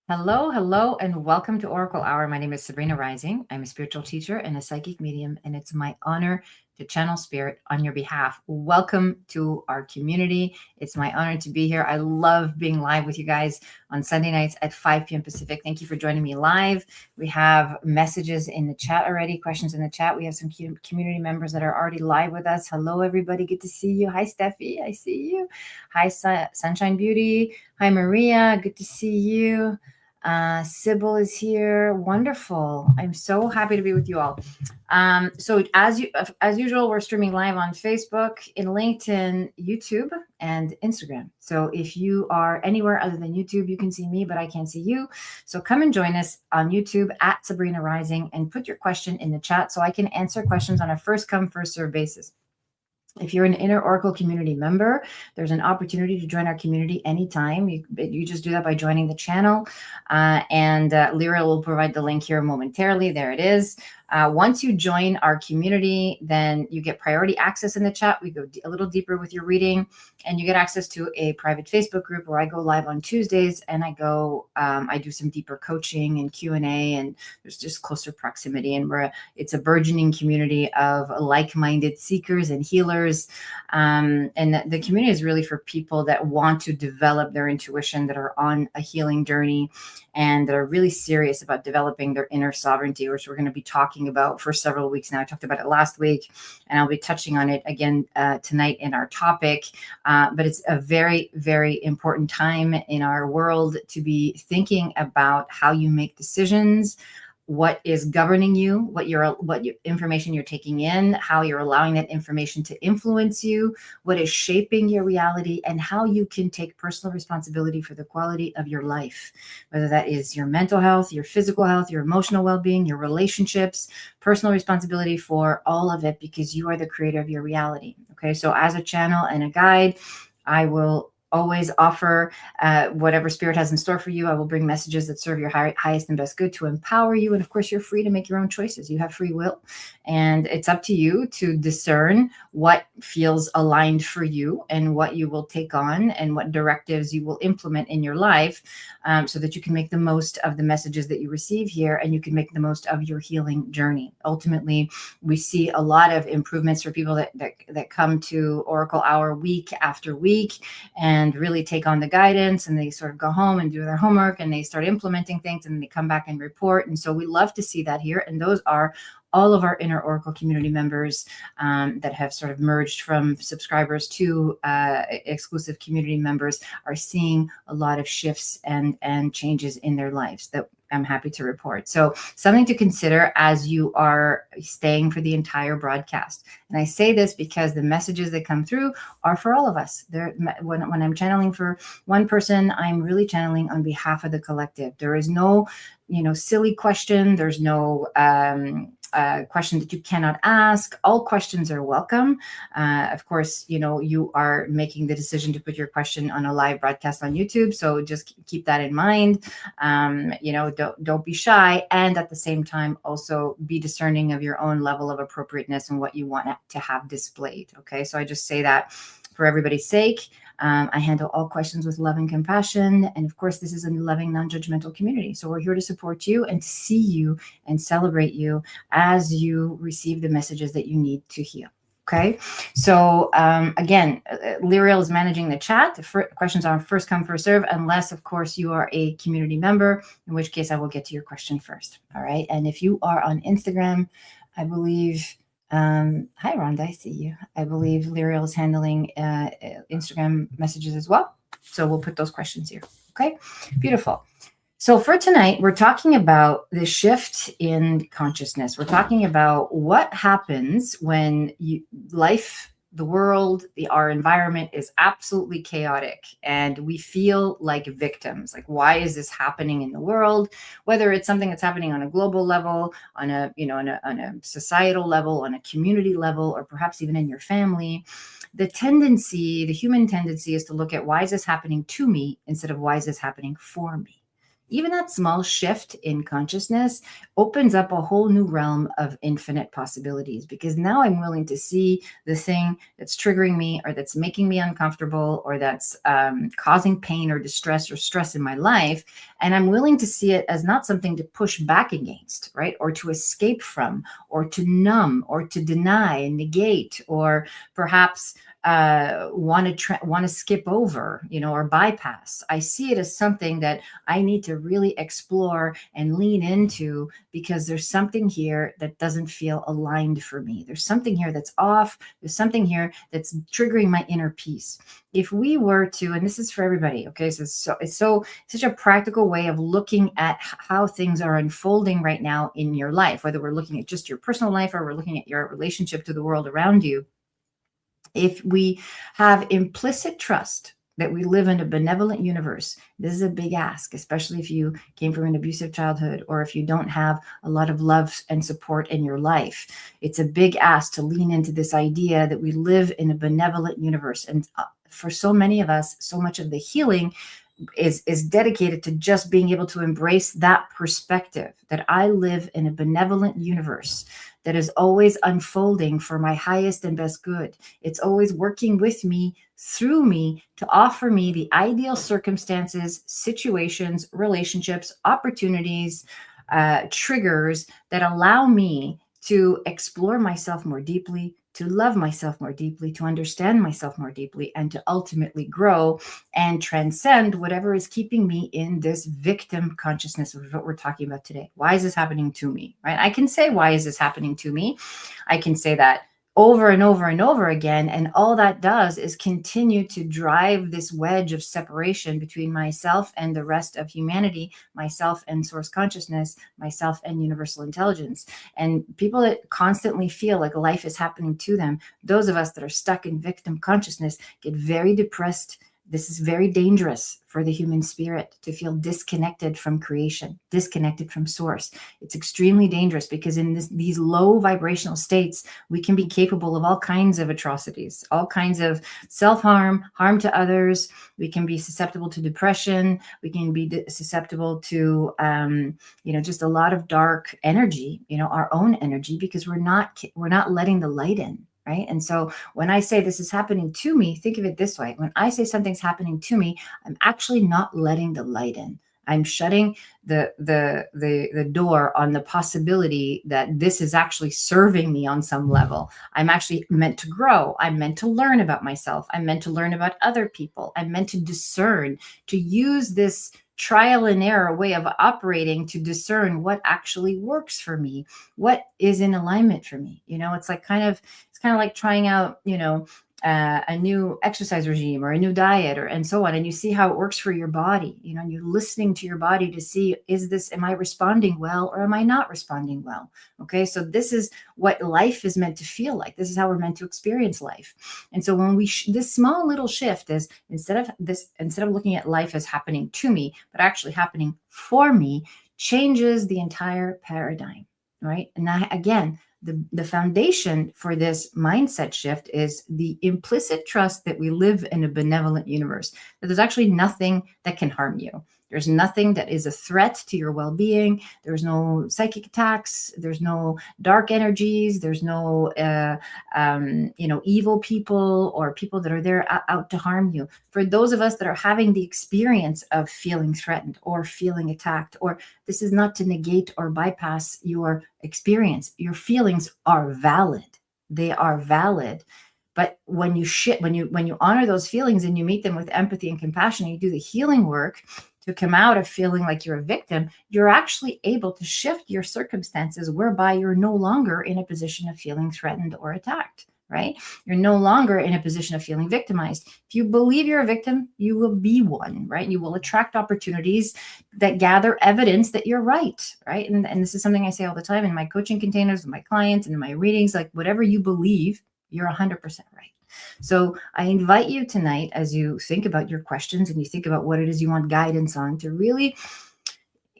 Hello, hello, and welcome to Oracle Hour. My name is Sabrina Rising. I'm a spiritual teacher and a psychic medium, and it's my honor to channel spirit on your behalf. Welcome to our community. It's my honor to be here. I love being live with you guys on Sunday nights at 5 p.m. Pacific. Thank you for joining me live. We have messages in the chat already, questions in the chat. We have some community members that are already live with us. Hello, everybody. Good to see you. Hi, Steffi. I see you. Hi, Sunshine Beauty. Hi, Maria. Good to see you. Sybil is here. Wonderful. I'm so happy to be with you all. So as usual, we're streaming live on Facebook, in LinkedIn, YouTube, and Instagram. So if you are anywhere other than YouTube, you can see me, but I can't see you. So come and join us on YouTube at Sabrina Rising and put your question in the chat so I can answer questions on a first come, first serve basis. If you're an Inner Oracle community member, there's an opportunity to join our community anytime. You just do that by joining the channel. And Lyra will provide the link here momentarily. There it is. Once you join our community, then you get priority access in the chat. We go a little deeper with your reading, and you get access to a private Facebook group where I go live on Tuesdays, and I do some deeper coaching and Q&A, and there's just closer proximity. And it's a burgeoning community of like-minded seekers and healers. And the community is really for people that want to develop their intuition, that are on a healing journey, and that are really serious about developing their inner sovereignty, which we're going to be talking about for several weeks now. I talked about it last week, and I'll be touching on it again tonight in our topic. But it's a very, very important time in our world to be thinking about how you make decisions, what is governing you, what information you're taking in, how you're allowing that information to influence you, what is shaping your reality, and how you can take personal responsibility for the quality of your life, whether that is your mental health, your physical health, your emotional well-being, your relationships, personal responsibility for all of it, because you are the creator of your reality. Okay, so as a channel and a guide, I will always offer whatever spirit has in store for you. I will bring messages that serve your highest and best good to empower you. And of course, you're free to make your own choices. You have free will, and it's up to you to discern what feels aligned for you and what you will take on and what directives you will implement in your life, so that you can make the most of the messages that you receive here, and you can make the most of your healing journey. Ultimately, we see a lot of improvements for people that come to Oracle Hour week after week and really take on the guidance, and they sort of go home and do their homework, and they start implementing things, and they come back and report. And so we love to see that here. And those are all of our Inner Oracle community members that have sort of merged from subscribers to exclusive community members are seeing a lot of shifts and changes in their lives that I'm happy to report. So something to consider as you are staying for the entire broadcast. And I say this because the messages that come through are for all of us. When I'm channeling for one person, I'm really channeling on behalf of the collective. There is no, silly question. There's no question that you cannot ask. All questions are welcome. Of course, you are making the decision to put your question on a live broadcast on YouTube. So just keep that in mind. Don't be shy. And at the same time, also be discerning of your own level of appropriateness and what you want to have displayed. Okay. So I just say that for everybody's sake. I handle all questions with love and compassion. And of course, this is a loving, non-judgmental community. So we're here to support you and to see you and celebrate you as you receive the messages that you need to heal. Okay. So again, Lyriel is managing the chat. Questions are first come, first serve, unless, of course, you are a community member, in which case I will get to your question first. All right. And if you are on Instagram, I believe... hi, Rhonda, I see you. I believe Lyriel is handling Instagram messages as well. So we'll put those questions here. Okay, beautiful. So for tonight, we're talking about the shift in consciousness. We're talking about what happens when life, the world, our environment is absolutely chaotic and we feel like victims. Like, why is this happening in the world? Whether it's something that's happening on a global level, on a societal level, on a community level, or perhaps even in your family, the human tendency is to look at why is this happening to me instead of why is this happening for me? Even that small shift in consciousness opens up a whole new realm of infinite possibilities, because now I'm willing to see the thing that's triggering me, or that's making me uncomfortable, or that's causing pain or distress or stress in my life. And I'm willing to see it as not something to push back against, right? Or to escape from, or to numb, or to deny and negate, or perhaps want to skip over, or bypass. I see it as something that I need to really explore and lean into, because there's something here that doesn't feel aligned for me. There's something here that's off. There's something here that's triggering my inner peace. If we were to, and this is for everybody, okay, so it's such a practical way of looking at how things are unfolding right now in your life, whether we're looking at just your personal life or we're looking at your relationship to the world around you. If we have implicit trust that we live in a benevolent universe, this is a big ask, especially if you came from an abusive childhood, or if you don't have a lot of love and support in your life. It's a big ask to lean into this idea that we live in a benevolent universe. And for so many of us, so much of the healing is dedicated to just being able to embrace that perspective, that I live in a benevolent universe that is always unfolding for my highest and best good. It's always working with me, through me, to offer me the ideal circumstances, situations, relationships, opportunities, triggers that allow me to explore myself more deeply, to love myself more deeply, to understand myself more deeply, and to ultimately grow and transcend whatever is keeping me in this victim consciousness, of what we're talking about today. Why is this happening to me, right? I can say, why is this happening to me? I can say that over and over and over again. And all that does is continue to drive this wedge of separation between myself and the rest of humanity, myself and source consciousness, myself and universal intelligence. And people that constantly feel like life is happening to them, those of us that are stuck in victim consciousness, get very depressed. This is very dangerous for the human spirit, to feel disconnected from creation, disconnected from source. It's extremely dangerous, because in these low vibrational states, we can be capable of all kinds of atrocities, all kinds of self-harm, harm to others. We can be susceptible to depression. We can be susceptible to, just a lot of dark energy, our own energy, because we're not letting the light in. Right. And so when I say this is happening to me, think of it this way. When I say something's happening to me, I'm actually not letting the light in. I'm shutting the door on the possibility that this is actually serving me on some level. I'm actually meant to grow. I'm meant to learn about myself. I'm meant to learn about other people. I'm meant to discern, to use this trial and error way of operating to discern what actually works for me, what is in alignment for me. It's kind of like trying out, a new exercise regime or a new diet, and so on. And you see how it works for your body, and you're listening to your body to see, am I responding well, or am I not responding well? Okay. So this is what life is meant to feel like. This is how we're meant to experience life. And so when this small little shift is, instead of looking at life as happening to me, but actually happening for me, changes the entire paradigm. Right. And that, again, the foundation for this mindset shift is the implicit trust that we live in a benevolent universe, that there's actually nothing that can harm you. There's nothing that is a threat to your well-being. There's no psychic attacks. There's no dark energies. There's no, evil people, or people that are there out to harm you. For those of us that are having the experience of feeling threatened or feeling attacked, or this is not to negate or bypass your experience. Your feelings are valid. They are valid. But when you honor those feelings and you meet them with empathy and compassion, and you do the healing work to come out of feeling like you're a victim, you're actually able to shift your circumstances whereby you're no longer in a position of feeling threatened or attacked, right? You're no longer in a position of feeling victimized. If you believe you're a victim, you will be one, right? You will attract opportunities that gather evidence that you're right? And this is something I say all the time in my coaching containers, with my clients, and in my readings, like, whatever you believe, you're 100% right. So I invite you tonight, as you think about your questions and you think about what it is you want guidance on, to really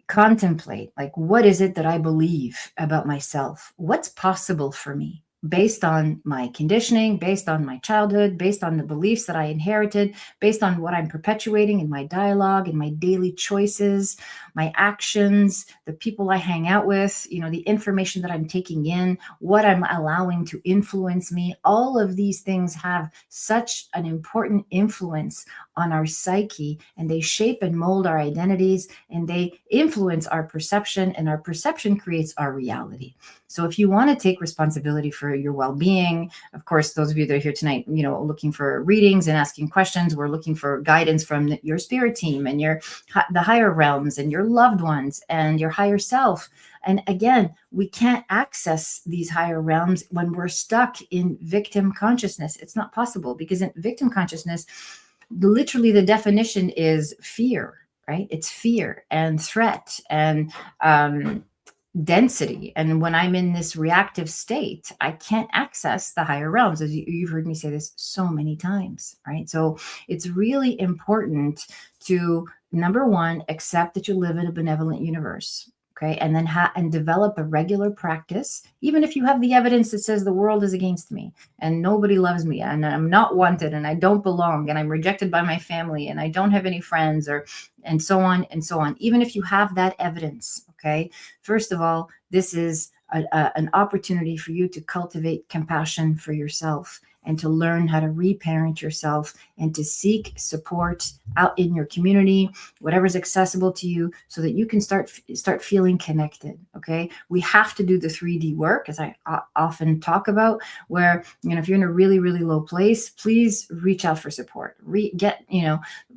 contemplate, like, what is it that I believe about myself? What's possible for me? based on my conditioning, based on my childhood, based on the beliefs that I inherited, based on what I'm perpetuating in my dialogue, in my daily choices, my actions, the people I hang out with, the information that I'm taking in, what I'm allowing to influence me. All of these things have such an important influence on our psyche, and they shape and mold our identities, and they influence our perception, and our perception creates our reality. So if you want to take responsibility for your well-being, of course, those of you that are here tonight, looking for readings and asking questions, we're looking for guidance from your spirit team and the higher realms and your loved ones and your higher self. And again, we can't access these higher realms when we're stuck in victim consciousness. It's not possible, because in victim consciousness, literally the definition is fear, right? It's fear and threat and density. And when I'm in this reactive state, I can't access the higher realms, as you've heard me say this so many times, right? So it's really important to, number one, accept that you live in a benevolent universe. Okay. And then and develop a regular practice, even if you have the evidence that says the world is against me and nobody loves me and I'm not wanted and I don't belong and I'm rejected by my family and I don't have any friends, and so on and so on. Even if you have that evidence, okay, first of all, this is an opportunity for you to cultivate compassion for yourself and to learn how to reparent yourself and to seek support out in your community, whatever's accessible to you, so that you can start feeling connected. Okay, we have to do the 3D work, as I often talk about, where if you're in a really, really low place, please reach out for support.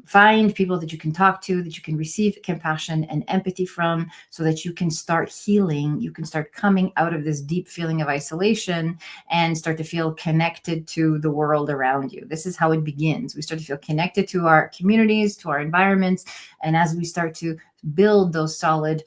Find people that you can talk to, that you can receive compassion and empathy from, so that you can start healing. You can start coming out of this deep feeling of isolation and start to feel connected to the world around you. This is how it begins. We start to feel connected to our communities, to our environments. And as we start to build the solid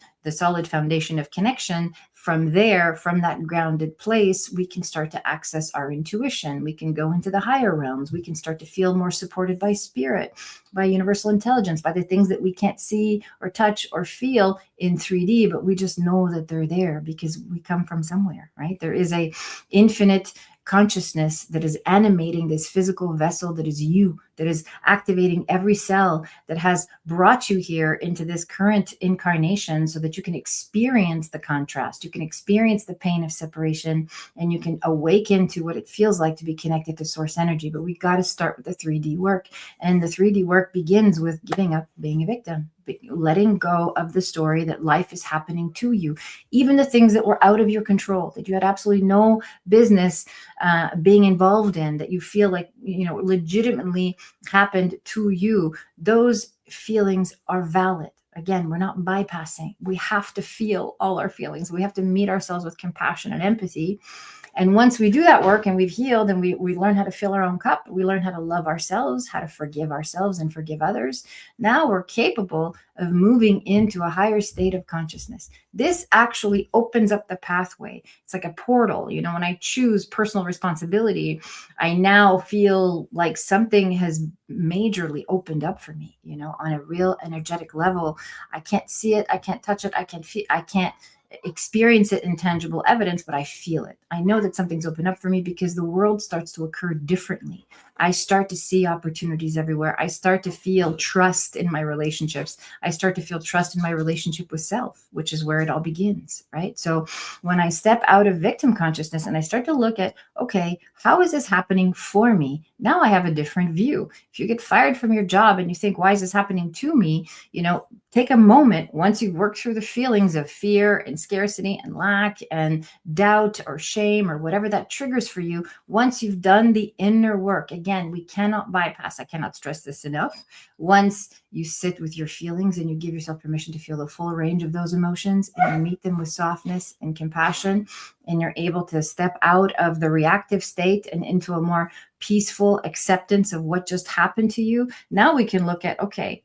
foundation of connection, from there, from that grounded place, we can start to access our intuition. We can go into the higher realms. We can start to feel more supported by spirit, by universal intelligence, by the things that we can't see or touch or feel in 3D, but we just know that they're there because we come from somewhere, right? There is a infinite consciousness that is animating this physical vessel that is you, that is activating every cell, that has brought you here into this current incarnation so that you can experience the contrast, you can experience the pain of separation, and you can awaken to what it feels like to be connected to source energy. But we got to start with the 3D work. And the 3D work begins with giving up being a victim, letting go of the story that life is happening to you, even the things that were out of your control, that you had absolutely no business being involved in, that you feel like, legitimately happened to you. Those feelings are valid. Again, we're not bypassing. We have to feel all our feelings. We have to meet ourselves with compassion and empathy. And once we do that work and we've healed and we learn how to fill our own cup, we learn how to love ourselves, how to forgive ourselves and forgive others. Now we're capable of moving into a higher state of consciousness. This actually opens up the pathway. It's like a portal. When I choose personal responsibility, I now feel like something has majorly opened up for me, on a real energetic level. I can't see it. I can't touch it. I can't experience it in tangible evidence, but I feel it. I know that something's opened up for me because the world starts to occur differently. I start to see opportunities everywhere. I start to feel trust in my relationships. I start to feel trust in my relationship with self, which is where it all begins, right? So when I step out of victim consciousness and I start to look at, okay, how is this happening for me? Now I have a different view. If you get fired from your job and you think, why is this happening to me? Take a moment once you've worked through the feelings of fear and scarcity and lack and doubt or shame or whatever that triggers for you. Once you've done the inner work, again, we cannot bypass. I cannot stress this enough. Once you sit with your feelings and you give yourself permission to feel the full range of those emotions and you meet them with softness and compassion, and you're able to step out of the reactive state and into a more peaceful acceptance of what just happened to you, now we can look at, okay,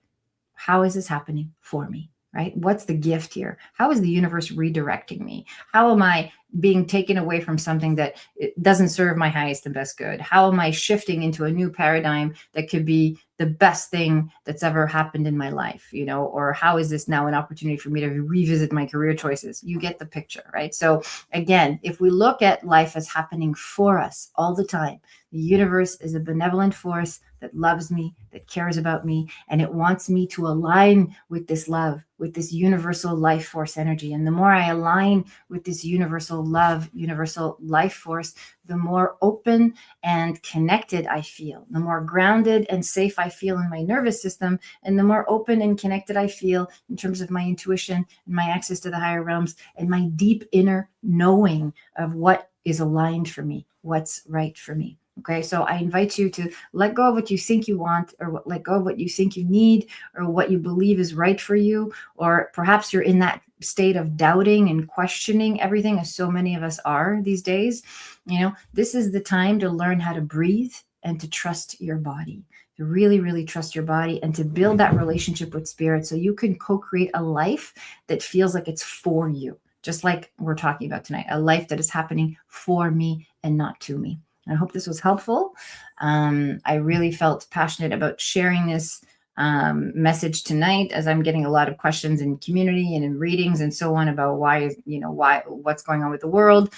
how is this happening for me? right? What's the gift here? How is the universe redirecting me? How am I being taken away from something that doesn't serve my highest and best good? How am I shifting into a new paradigm that could be the best thing that's ever happened in my life, or how is this now an opportunity for me to revisit my career choices? You get the picture, right? So again, if we look at life as happening for us all the time, the universe is a benevolent force that loves me, that cares about me, and it wants me to align with this love, with this universal life force energy. And the more I align with this universal love, universal life force, the more open and connected I feel, the more grounded and safe I feel in my nervous system, and the more open and connected I feel in terms of my intuition and my access to the higher realms and my deep inner knowing of what is aligned for me, what's right for me. Okay, so I invite you to let go of what you think you want, or let go of what you think you need, or what you believe is right for you, or perhaps you're in that state of doubting and questioning everything, as so many of us are these days. This is the time to learn how to breathe and to trust your body, to really, really trust your body, and to build that relationship with spirit so you can co-create a life that feels like it's for you, just like we're talking about tonight, a life that is happening for me and not to me. I hope this was helpful. I really felt passionate about sharing this message tonight, as I'm getting a lot of questions in community and in readings and so on about what's going on with the world.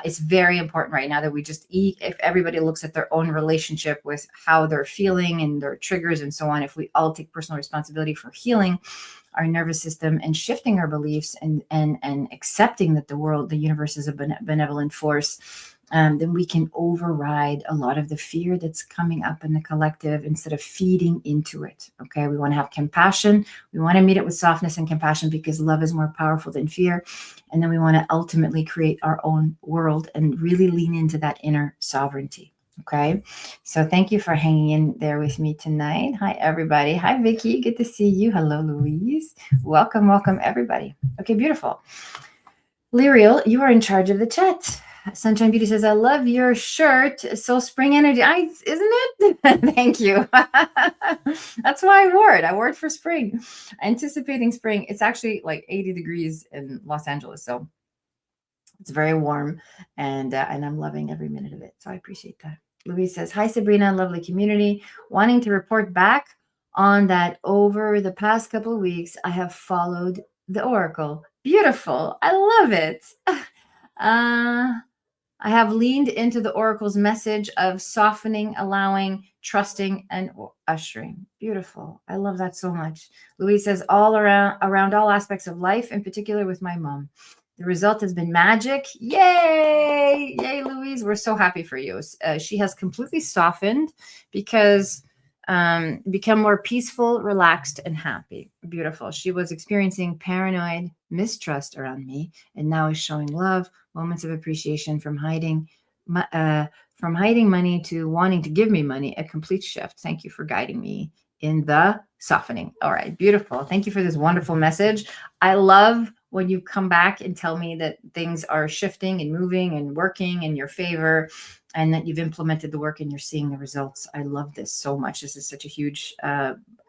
It's very important right now that we just if everybody looks at their own relationship with how they're feeling and their triggers and so on, if we all take personal responsibility for healing our nervous system and shifting our beliefs and accepting that the universe is a benevolent force, then we can override a lot of the fear that's coming up in the collective instead of feeding into it. Okay, we want to have compassion. We want to meet it with softness and compassion because love is more powerful than fear. And then we want to ultimately create our own world and really lean into that inner sovereignty. Okay, so thank you for hanging in there with me tonight. Hi, everybody. Hi, Vicky. Good to see you. Hello, Louise. Welcome, everybody. Okay, beautiful. Lyriel, you are in charge of the chat. Sunshine Beauty says, I love your shirt. So spring energy. Isn't it? Thank you. That's why I wore it. I wore it for spring, anticipating spring. It's actually like 80 degrees in Los Angeles. So it's very warm, and I'm loving every minute of it. So I appreciate that. Louise says, hi, Sabrina, lovely community. Wanting to report back on that over the past couple of weeks, I have followed the Oracle. Beautiful. I love it. I have leaned into the Oracle's message of softening, allowing, trusting, and ushering. Beautiful. I love that so much. Louise says, all around all aspects of life, in particular with my mom. The result has been magic. Yay! Yay, Louise. We're so happy for you. She has completely softened because become more peaceful, relaxed, and happy. Beautiful. She was experiencing paranoid mistrust around me, and now is showing love, moments of appreciation, from hiding money to wanting to give me money. A complete shift. Thank you for guiding me in the softening. All right, beautiful. Thank you for this wonderful message. I love when you come back and tell me that things are shifting and moving and working in your favor, and that you've implemented the work and you're seeing the results. I love this so much. This is such a huge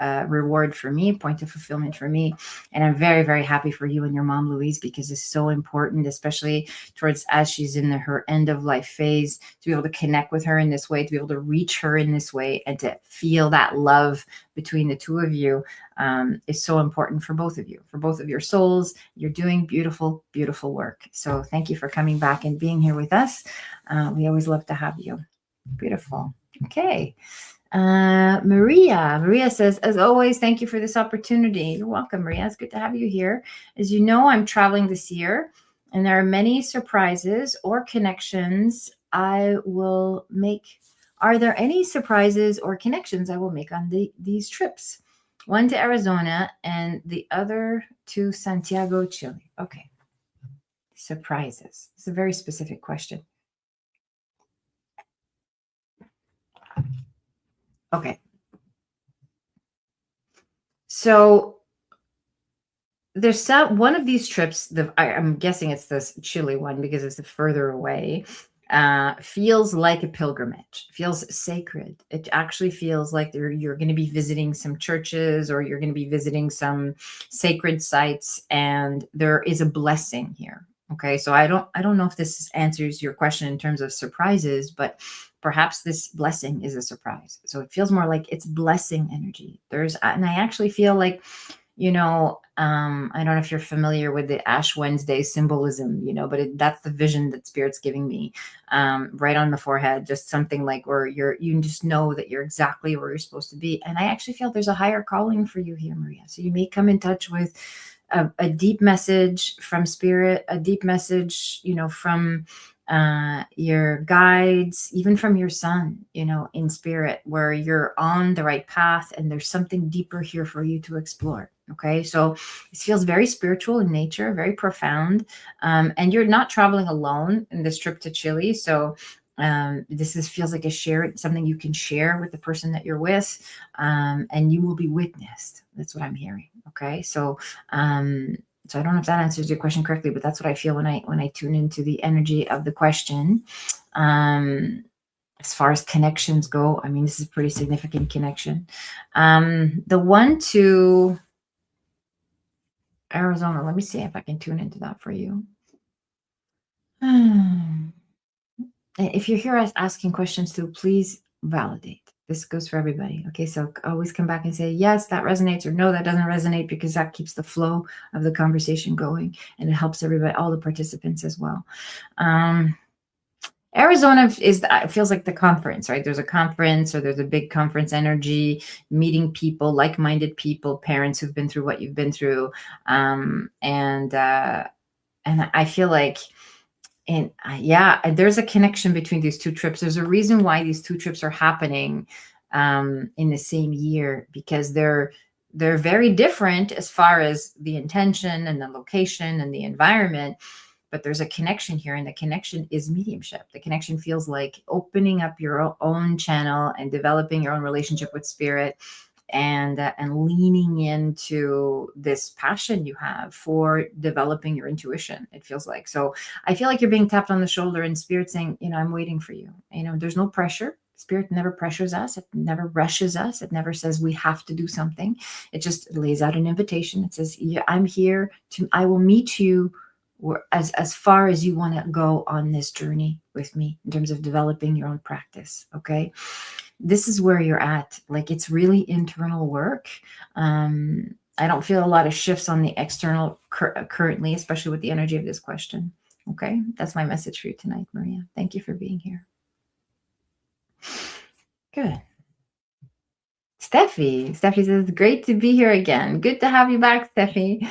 reward for me, point of fulfillment for me. And I'm very, very happy for you and your mom, Louise, because it's so important, especially towards as she's in her end of life phase, to be able to connect with her in this way, to be able to reach her in this way, and to feel that love between the two of you is so important for both of you, for both of your souls. You're doing beautiful, beautiful work. So thank you for coming back and being here with us. We always love to have you. Beautiful. Okay. Maria says, as always, thank you for this opportunity. You're welcome, Maria. It's good to have you here. As you know, I'm traveling this year, and there are many surprises or connections I will make. Are there any surprises or connections I will make on these trips? One to Arizona and the other to Santiago, Chile. Okay. Surprises. It's a very specific question. Okay. So there's one of these trips, I'm guessing it's this Chile one because it's further away. feels like a pilgrimage, feels sacred. It actually feels like you're going to be visiting some churches, or you're going to be visiting some sacred sites, and there is a blessing here. Okay, so I don't know if this answers your question in terms of surprises, but perhaps this blessing is a surprise. So it feels more like it's blessing energy. And I actually feel like, I don't know if you're familiar with the Ash Wednesday symbolism, but that's the vision that Spirit's giving me, right on the forehead, just something like where you just know that you're exactly where you're supposed to be. And I actually feel there's a higher calling for you here, Maria. So you may come in touch with a deep message from Spirit, a deep message, from your guides, even from your son, in spirit, where you're on the right path and there's something deeper here for you to explore. Okay, so this feels very spiritual in nature, very profound, and you're not traveling alone in this trip to Chile. So feels like something you can share with the person that you're with, and you will be witnessed. That's what I'm hearing. Okay, so I don't know if that answers your question correctly, but that's what I feel when I tune into the energy of the question. As far as connections go, I mean, this is a pretty significant connection. The one to Arizona, let me see if I can tune into that for you. If you're here asking questions too, please validate. This goes for everybody. Okay, so always come back and say, yes, that resonates, or no, that doesn't resonate, because that keeps the flow of the conversation going, and it helps everybody, all the participants as well. Arizona feels like the conference, right? There's a conference, or there's a big conference energy, meeting people, like-minded people, parents who've been through what you've been through. And I feel like, there's a connection between these two trips. There's a reason why these two trips are happening in the same year, because they're very different as far as the intention and the location and the environment. But there's a connection here, and the connection is mediumship. The connection feels like opening up your own channel and developing your own relationship with spirit, and leaning into this passion you have for developing your intuition. It feels like. So I feel like you're being tapped on the shoulder, and Spirit saying, I'm waiting for you. There's no pressure. Spirit never pressures us. It never rushes us. It never says we have to do something. It just lays out an invitation. It says, I'm here I will meet you as far as you want to go on this journey with me in terms of developing your own practice. Okay, this is where you're at. Like, it's really internal work. I don't feel a lot of shifts on the external currently, especially with the energy of this question. Okay, that's my message for you tonight, Maria. Thank you for being here. Good. Steffi says, great to be here again. Good to have you back, Steffi.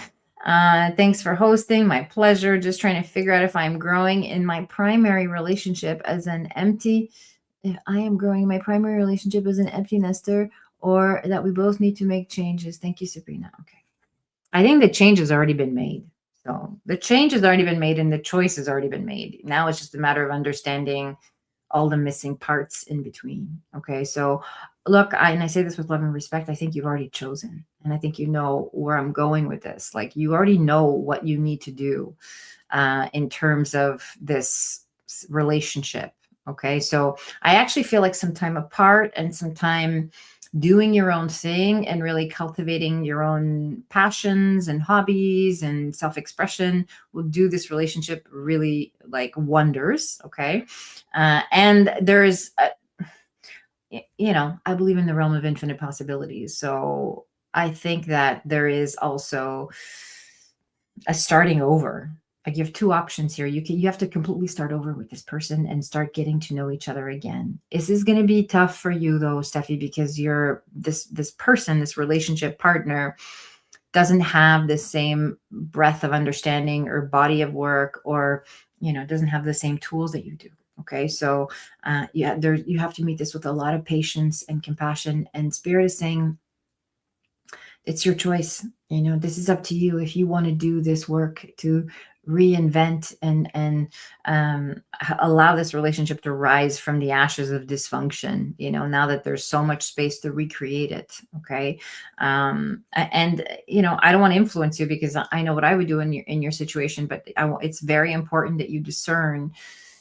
Thanks for hosting. My pleasure. Just trying to figure out if I'm growing in my primary relationship as an empty, if I am growing in my primary relationship as an empty nester, or that we both need to make changes. Thank you, Sabrina. Okay. I think the change has already been made. So the change has already been made, and the choice has already been made. Now it's just a matter of understanding all the missing parts in between. Okay, so look, and I say this with love and respect, I think you've already chosen, and I think you know where I'm going with this. Like, you already know what you need to do in terms of this relationship. Okay, so I actually feel like some time apart and some time doing your own thing and really cultivating your own passions and hobbies and self-expression will do this relationship really like wonders. Okay, and there's I believe in the realm of infinite possibilities, so I think that there is also a starting over. Like, you have two options here. You have to completely start over with this person and start getting to know each other again. This is going to be tough for you though, Steffi, because you're this person, this relationship partner doesn't have the same breadth of understanding or body of work, or doesn't have the same tools that you do. Okay, so you have to meet this with a lot of patience and compassion, and Spirit is saying it's your choice. This is up to you if you want to do this work to reinvent and allow this relationship to rise from the ashes of dysfunction, now that there's so much space to recreate it. Okay, and I don't want to influence you, because I know what I would do in your situation, but it's very important that you discern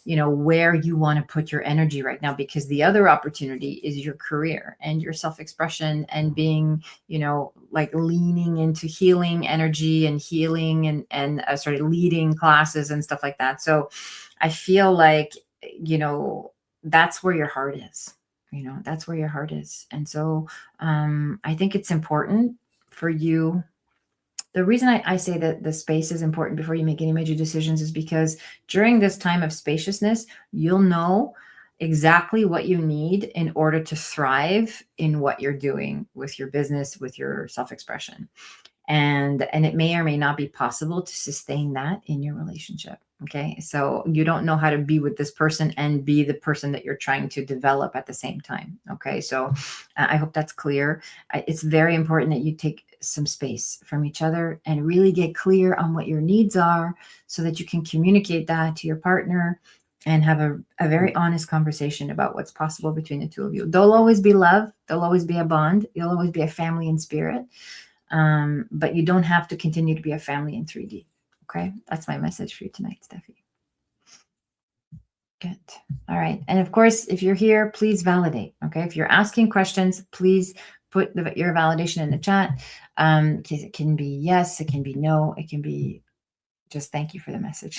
where you want to put your energy right now, because the other opportunity is your career and your self-expression and being, like leaning into healing energy and healing and sort of leading classes and stuff like that. So I feel like, that's where your heart is. That's where your heart is. And so I think it's important for you. The reason I say that the space is important before you make any major decisions is because during this time of spaciousness, you'll know exactly what you need in order to thrive in what you're doing with your business, with your self-expression. And it may or may not be possible to sustain that in your relationship. Okay, so you don't know how to be with this person and be the person that you're trying to develop at the same time. Okay, so I hope that's clear. It's very important that you take some space from each other and really get clear on what your needs are, so that you can communicate that to your partner and have a very honest conversation about what's possible between the two of you. There'll always be love, there'll always be a bond, you'll always be a family in spirit. But you don't have to continue to be a family in 3D. Okay, that's my message for you tonight, Steffi. Good. All right. And of course, if you're here, please validate. Okay, if you're asking questions, please put your validation in the chat. It can be yes, it can be no, it can be just thank you for the message.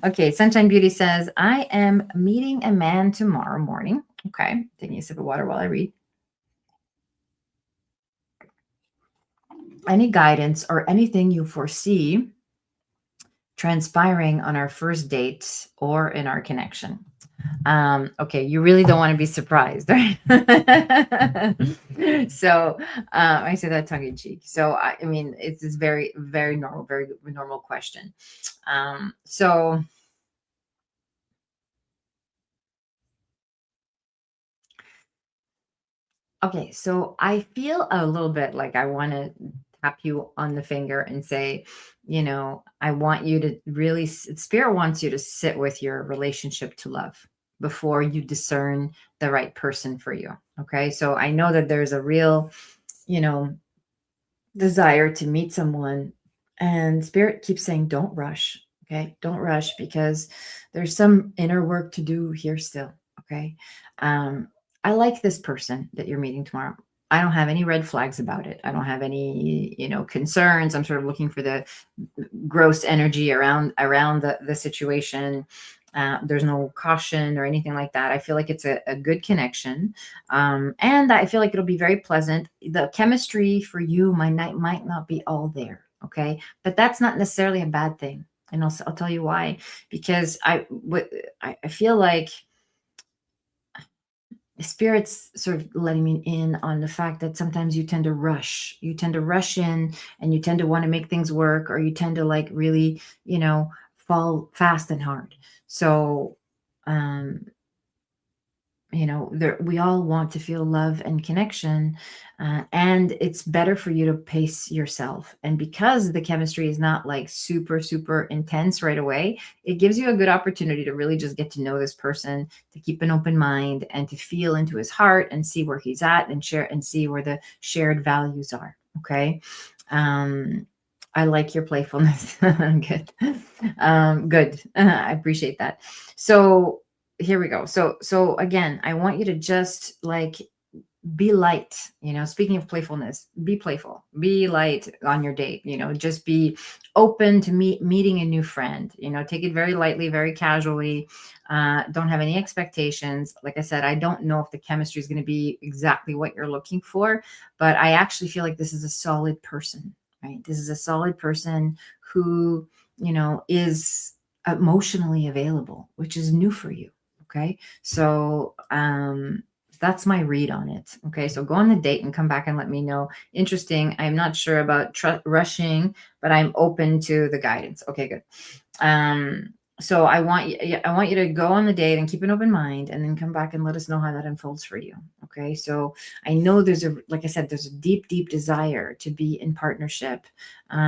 Okay, Sunshine Beauty says, I am meeting a man tomorrow morning. Okay, taking a sip of water while I read. Any guidance or anything you foresee transpiring on our first date or in our connection? Okay, you really don't want to be surprised, right? So I say that tongue in cheek. So I mean, it's this very, very normal question. So okay, so I feel a little bit like I want to tap you on the finger and say, I want you to really, Spirit wants you to sit with your relationship to love before you discern the right person for you. Okay, so I know that there's a real, desire to meet someone, and Spirit keeps saying, don't rush. Okay, don't rush, because there's some inner work to do here still. Okay. I like this person that you're meeting tomorrow. I don't have any red flags about it. I don't have any, concerns. I'm sort of looking for the gross energy around the situation. There's no caution or anything like that. I feel like it's a good connection. And I feel like it'll be very pleasant. The chemistry for you might not be all there. Okay. But that's not necessarily a bad thing. And I'll tell you why. Because I feel like Spirit's sort of letting me in on the fact that sometimes you tend to rush. You tend to rush in, and you tend to want to make things work, or you tend to like really, fall fast and hard. So, we all want to feel love and connection, and it's better for you to pace yourself. And because the chemistry is not like super, super intense right away, it gives you a good opportunity to really just get to know this person, to keep an open mind, and to feel into his heart and see where he's at, and share and see where the shared values are. Okay. I like your playfulness. Good. Good. I appreciate that. So here we go. So again, I want you to just like be light. Speaking of playfulness, be playful, be light on your date. Just be open to meeting a new friend. Take it very lightly, very casually. Don't have any expectations. Like I said, I don't know if the chemistry is going to be exactly what you're looking for, but I actually feel like this is a solid person. Right? This is a solid person who, is emotionally available, which is new for you. Okay. So, that's my read on it. Okay. So go on the date and come back and let me know. Interesting. I'm not sure about rushing, but I'm open to the guidance. Okay, good. So I want you to go on the date and keep an open mind, and then come back and let us know how that unfolds for you. Okay. So I know like I said, there's a deep, deep desire to be in partnership.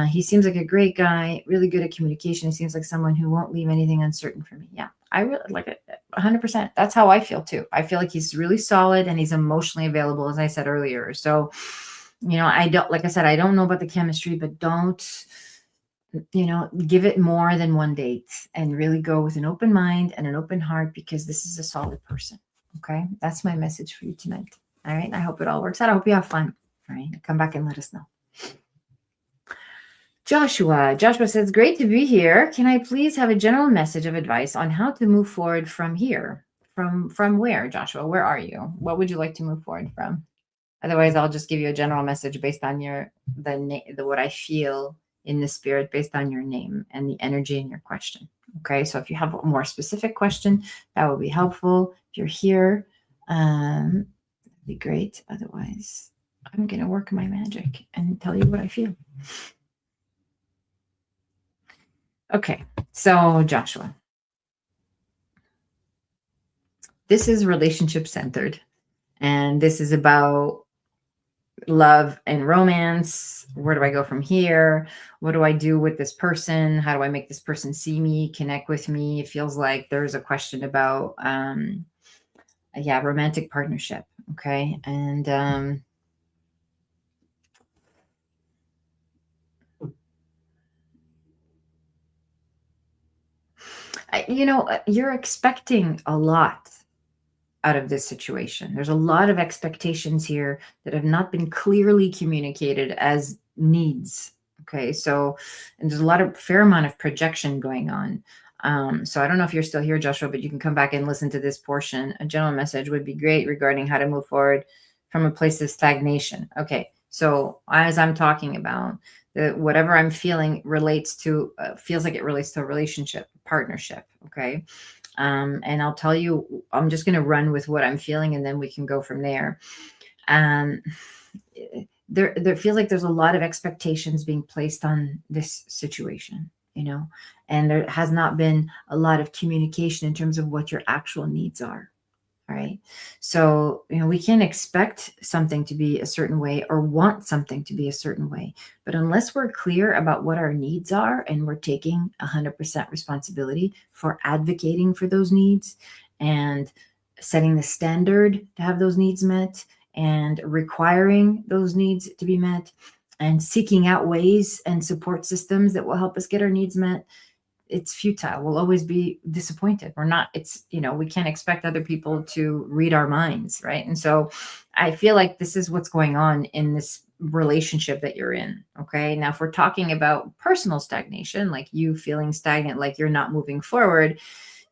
He seems like a great guy, really good at communication. He seems like someone who won't leave anything uncertain for me. Yeah. I really like it 100%. That's how I feel too. I feel like he's really solid and he's emotionally available, as I said earlier. So, I don't know about the chemistry, but don't give it more than one date and really go with an open mind and an open heart, because this is a solid person. Okay. That's my message for you tonight. All right. I hope it all works out. I hope you have fun. All right. Come back and let us know. Joshua says, great to be here. Can I please have a general message of advice on how to move forward from here? From where, Joshua? Where are you? What would you like to move forward from? Otherwise, I'll just give you a general message based on the what I feel in the spirit based on your name and the energy in your question. Okay, so if you have a more specific question, that would be helpful. If you're here, that'd be great. Otherwise, I'm gonna work my magic and tell you what I feel. Okay, so Joshua, this is relationship centered, and this is about love and romance. Where do I go from here? What do I do with this person? How do I make this person see me, connect with me? It feels like there's a question about romantic partnership. Okay. And you're expecting a lot out of this situation. There's a lot of expectations here that have not been clearly communicated as needs. Okay, so and there's a fair amount of projection going on. So I don't know if you're still here, Joshua, but you can come back and listen to this portion. A general message would be great regarding how to move forward from a place of stagnation. Okay, so as I'm talking about, whatever I'm feeling feels like it relates to a relationship, partnership. Okay. And I'll tell you, I'm just going to run with what I'm feeling, and then we can go from there. There feels like there's a lot of expectations being placed on this situation, and there has not been a lot of communication in terms of what your actual needs are. All right. So, we can expect something to be a certain way or want something to be a certain way. But unless we're clear about what our needs are and we're taking 100% responsibility for advocating for those needs and setting the standard to have those needs met and requiring those needs to be met and seeking out ways and support systems that will help us get our needs met, it's futile. We'll always be disappointed. We can't expect other people to read our minds, right? And so I feel like this is what's going on in this relationship that you're in. Okay. Now, if we're talking about personal stagnation, like you feeling stagnant, like you're not moving forward,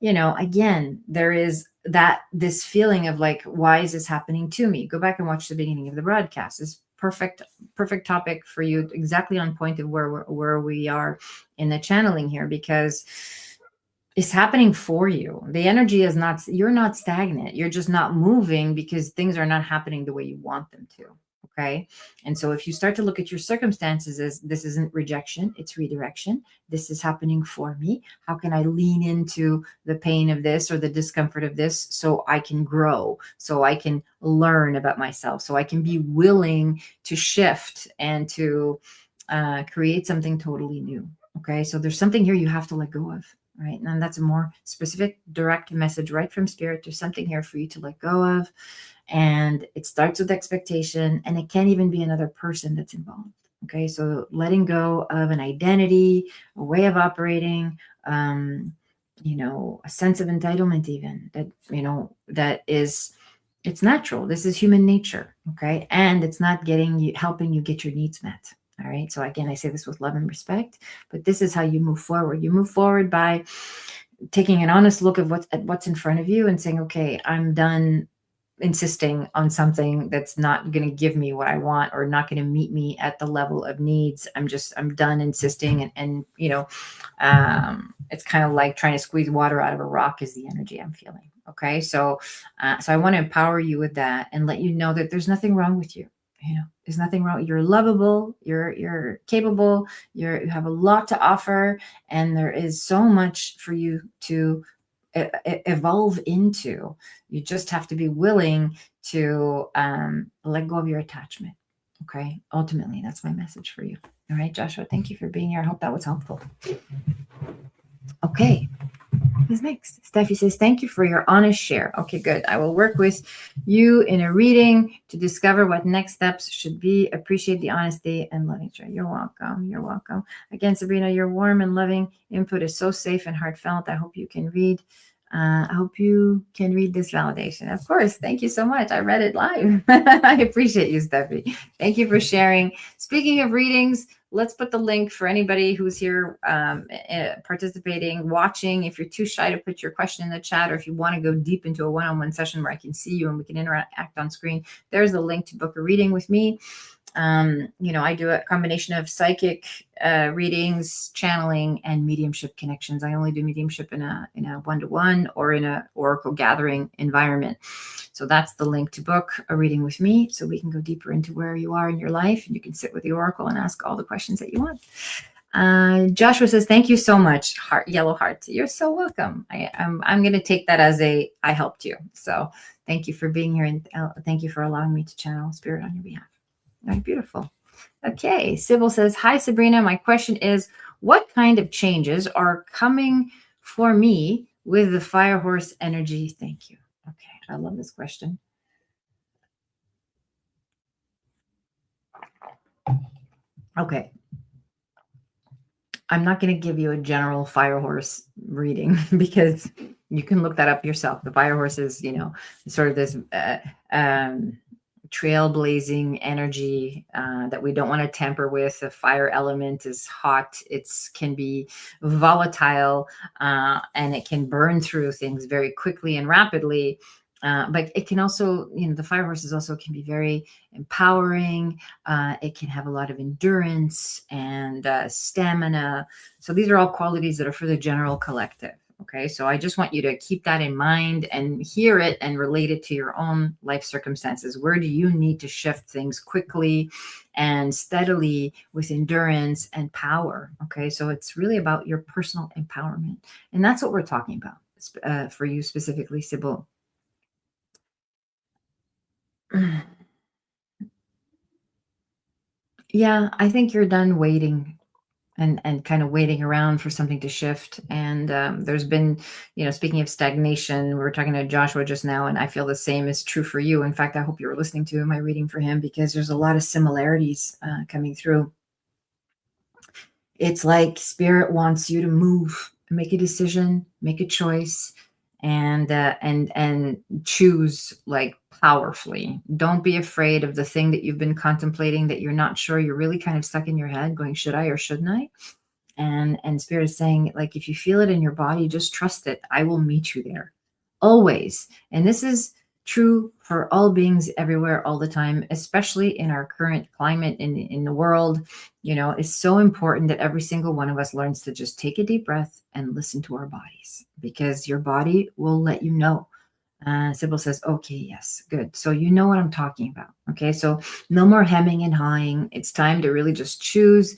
again, there is this feeling of like, why is this happening to me? Go back and watch the beginning of the broadcast. It's perfect topic for you, exactly on point of where we are in the channeling here, because it's happening for you. The energy is not, you're not stagnant. You're just not moving because things are not happening the way you want them to. Okay. And so if you start to look at your circumstances as this isn't rejection, it's redirection. This is happening for me. How can I lean into the pain of this or the discomfort of this so I can grow, so I can learn about myself, so I can be willing to shift and to create something totally new. Okay. So there's something here you have to let go of. Right. And that's a more specific, direct message right from spirit. There's something here for you to let go of. And it starts with expectation, and it can't even be another person that's involved. Okay. So letting go of an identity, a way of operating, a sense of entitlement, even it's natural. This is human nature. Okay. And it's not helping you get your needs met. All right. So again, I say this with love and respect, but this is how you move forward. You move forward by taking an honest look at what's in front of you and saying, okay, I'm done insisting on something that's not going to give me what I want or not going to meet me at the level of needs. I'm done insisting. And it's kind of like trying to squeeze water out of a rock is the energy I'm feeling. Okay. So I want to empower you with that and let you know that there's nothing wrong with you. There's nothing wrong. You're lovable. You're capable. You have a lot to offer, and there is so much for you to evolve into. You just have to be willing to let go of your attachment. Okay. Ultimately, that's my message for you. All right, Joshua. Thank you for being here. I hope that was helpful. Okay. Who's next? Steffi says, thank you for your honest share. Okay, good. I will work with you in a reading to discover what next steps should be. Appreciate the honesty and loving share. You're welcome. You're welcome. Again, Sabrina, your warm and loving input is so safe and heartfelt. I hope you can read. I hope you can read this validation. Of course. Thank you so much. I read it live. I appreciate you, Steffi. Thank you for sharing. Speaking of readings, let's put the link for anybody who's here participating, watching. If you're too shy to put your question in the chat, or if you want to go deep into a one-on-one session where I can see you and we can interact on screen, there's a link to book a reading with me. I do a combination of psychic readings, channeling, and mediumship connections. I only do mediumship in a one-to-one or in a oracle gathering environment. So that's the link to book a reading with me, so we can go deeper into where you are in your life, and you can sit with the oracle and ask all the questions that you want. Joshua says, thank you so much. Heart, yellow heart. You're so welcome. I'm going to take that as I helped you. So thank you for being here, and thank you for allowing me to channel spirit on your behalf. All right, beautiful. Okay, Sybil says, hi, Sabrina. My question is, what kind of changes are coming for me with the fire horse energy? Thank you. Okay, I love this question. Okay. I'm not going to give you a general fire horse reading because you can look that up yourself. The fire horse is, sort of this trailblazing energy that we don't want to tamper with. The fire element is hot. It can be volatile and it can burn through things very quickly and rapidly. But it can also, the fire horses also can be very empowering. It can have a lot of endurance and stamina. So these are all qualities that are for the general collective. Okay, so I just want you to keep that in mind and hear it and relate it to your own life circumstances. Where do you need to shift things quickly and steadily with endurance and power? Okay, so it's really about your personal empowerment. And that's what we're talking about for you specifically, Sybil. Yeah, I think you're done waiting and kind of waiting around for something to shift. And there's been, speaking of stagnation, we were talking to Joshua just now, and I feel the same is true for you. In fact, I hope you were listening to my reading for him, because there's a lot of similarities coming through. It's like spirit wants you to move, make a decision, make a choice, and choose like powerfully. Don't be afraid of the thing that you've been contemplating that you're not sure. You're really kind of stuck in your head going, should I or shouldn't I? And spirit is saying, like, if you feel it in your body, just trust it. I will meet you there always. And this is true for all beings everywhere, all the time, especially in our current climate in the world. It's so important that every single one of us learns to just take a deep breath and listen to our bodies, because your body will let you know. Sybil says, okay, yes, good. So you know what I'm talking about. Okay, so no more hemming and hawing. It's time to really just choose.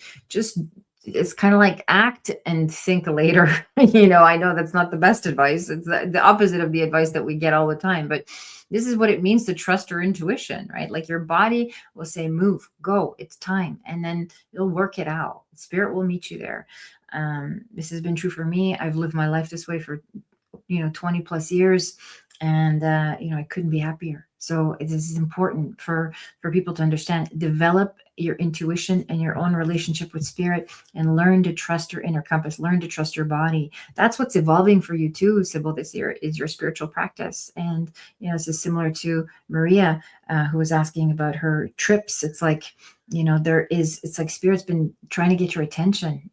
It's kind of like act and think later. I know that's not the best advice. It's the opposite of the advice that we get all the time. But this is what it means to trust your intuition, right? Like your body will say, move, go, it's time. And then you'll work it out. Spirit will meet you there. This has been true for me. I've lived my life this way for 20 plus years, and I couldn't be happier. So this is important for people to understand. Develop your intuition and your own relationship with spirit, and learn to trust your inner compass. Learn to trust your body. That's what's evolving for you too, Sybil, this year, is your spiritual practice. And this is similar to Maria, who was asking about her trips. It's like it's like spirit's been trying to get your attention.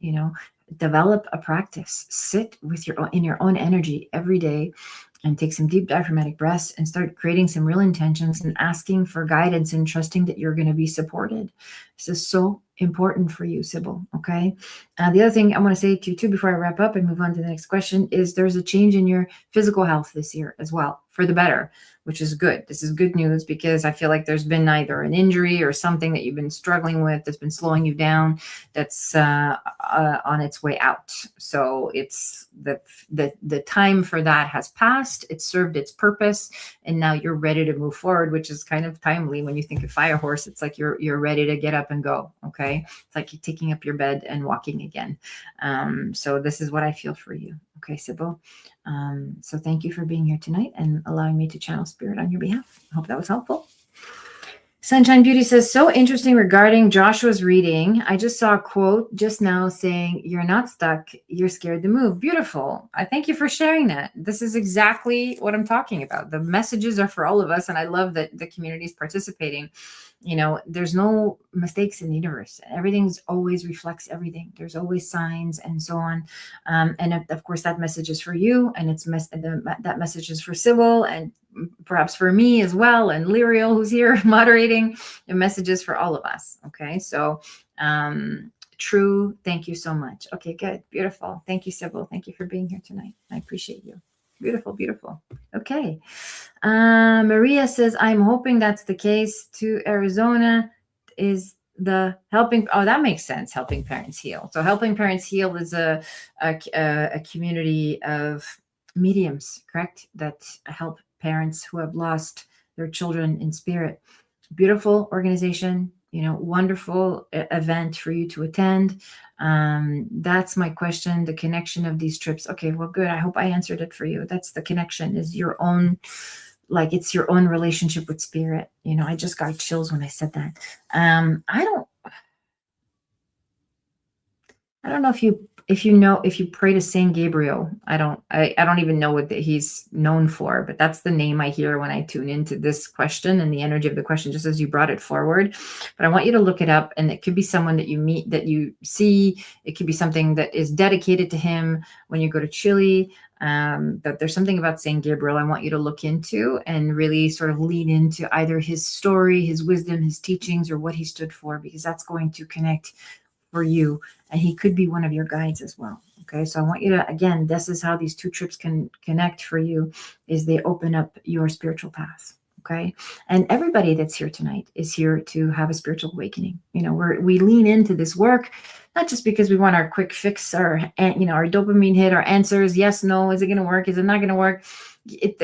Develop a practice. Sit with in your own energy every day, and take some deep diaphragmatic breaths, and start creating some real intentions and asking for guidance and trusting that you're going to be supported. This is so important for you, Sybil. Okay. The other thing I want to say to you too, before I wrap up and move on to the next question, is there's a change in your physical health this year as well, for the better. which is good. This is good news because I feel like there's been either an injury or something that you've been struggling with that's been slowing you down, that's on its way out. So it's the time for that has passed. It's served its purpose, and now you're ready to move forward, which is kind of timely when you think of fire horse. It's like you're ready to get up and go. Okay, it's like you're taking up your bed and walking again. So this is what I feel for you. Okay, Sybil. So thank you for being here tonight and allowing me to channel spirit on your behalf. I hope that was helpful. Sunshine Beauty says, so interesting regarding Joshua's reading. I just saw a quote just now saying, you're not stuck, you're scared to move. Beautiful. I thank you for sharing that. This is exactly what I'm talking about. The messages are for all of us, and I love that the community is participating. You know, there's no mistakes in the universe. Everything's always reflects everything. There's always signs and so on. And of course, that message is for you, and that message is for Sybil, and perhaps for me as well, and Lyriel, who's here moderating. The messages for all of us. Okay, so true. Thank you so much. Okay, good, beautiful. Thank you, Sybil. Thank you for being here tonight. I appreciate you. Beautiful, beautiful. Okay. Maria says, I'm hoping that's the case to Arizona is the helping. Oh, that makes sense. Helping Parents Heal. So Helping Parents Heal is a community of mediums, correct? That help parents who have lost their children in spirit. Beautiful organization, wonderful event for you to attend. That's my question, the connection of these trips. Okay, well, good. I hope I answered it for you. That's the connection, is your own, like it's your own relationship with spirit. I just got chills when I said that. I don't know if you pray to Saint Gabriel. I don't even know what he's known for, but that's the name I hear when I tune into this question and the energy of the question, just as you brought it forward. But I want you to look it up, and it could be someone that you meet, that you see. It could be something that is dedicated to him when you go to Chile. That there's something about Saint Gabriel I want you to look into and really sort of lean into either his story, his wisdom, his teachings, or what he stood for, because that's going to connect for you, and he could be one of your guides as well. Okay, so I want you to, again, this is how these two trips can connect for you, is they open up your spiritual path. Okay, and everybody that's here tonight is here to have a spiritual awakening. We lean into this work not just because we want our quick fix, or our dopamine hit, our answers, yes, no, is it going to work, is it not going to work.